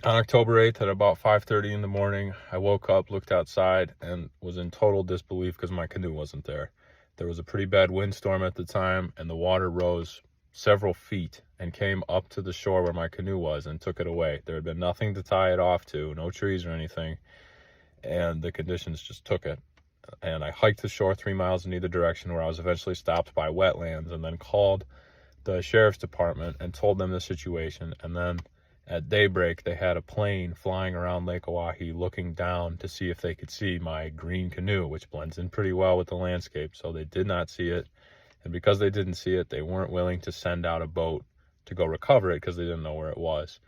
On October 8th at about 5:30 in the morning, I woke up, looked outside, and was in total disbelief because my canoe wasn't there. There was a pretty bad windstorm at the time, and the water rose several feet and came up to the shore where my canoe was and took it away. There had been nothing to tie it off to, no trees or anything, and the conditions just took it. And I hiked the shore 3 miles in either direction, where I was eventually stopped by wetlands, and then called the sheriff's department and told them the situation. And then at daybreak, they had a plane flying around Lake Oahe looking down to see if they could see my green canoe, which blends in pretty well with the landscape. So they did not see it. And because they didn't see it, they weren't willing to send out a boat to go recover it because they didn't know where it was.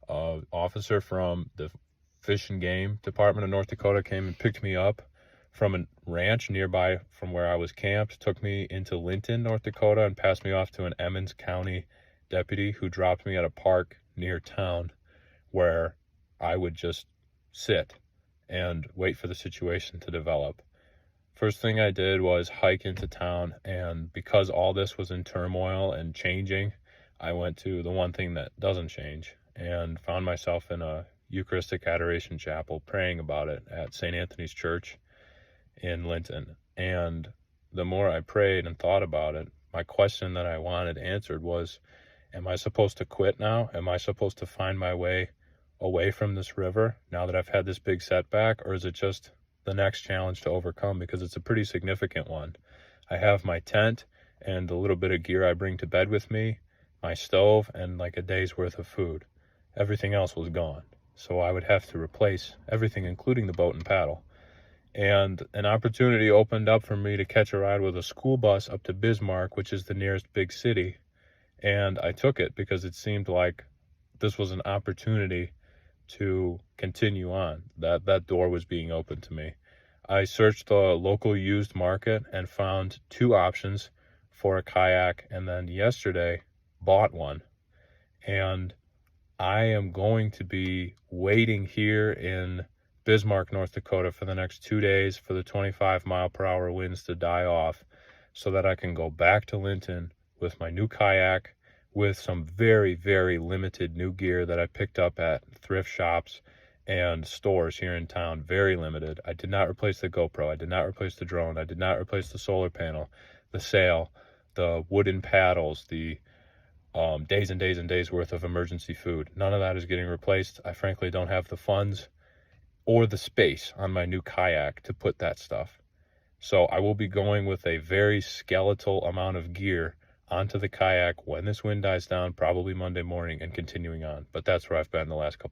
Officer from the Fish and Game Department of North Dakota came and picked me up from a ranch nearby from where I was camped, took me into Linton, North Dakota, and passed me off to an Emmons County deputy who dropped me at a park near town where I would just sit and wait for the situation to develop. First thing I did was hike into town, and because all this was in turmoil and changing, I went to the one thing that doesn't change and found myself in a Eucharistic Adoration Chapel praying about it at St. Anthony's Church in Linton. And the more I prayed and thought about it, my question that I wanted answered was, am I supposed to quit now? Am I supposed to find my way away from this river now that I've had this big setback? Or is it just the next challenge to overcome? Because it's a pretty significant one. I have my tent and the little bit of gear I bring to bed with me, my stove, and like a day's worth of food. Everything else was gone. So I would have to replace everything, including the boat and paddle. And an opportunity opened up for me to catch a ride with a school bus up to Bismarck, which is the nearest big city. And I took it because it seemed like this was an opportunity to continue on. That door was being opened to me. I searched the local used market and found 2 options for a kayak, and then yesterday bought one. And I am going to be waiting here in Bismarck, North Dakota for the next 2 days for the 25-mile-per-hour winds to die off so that I can go back to Linton with my new kayak, with some very, very limited new gear that I picked up at thrift shops and stores here in town. Very limited. I did not replace the GoPro. I did not replace the drone. I did not replace the solar panel, the sail, the wooden paddles, the days and days and days worth of emergency food. None of that is getting replaced. I frankly don't have the funds or the space on my new kayak to put that stuff. So I will be going with a very skeletal amount of gear onto the kayak when this wind dies down, probably Monday morning, and continuing on. But that's where I've been the last couple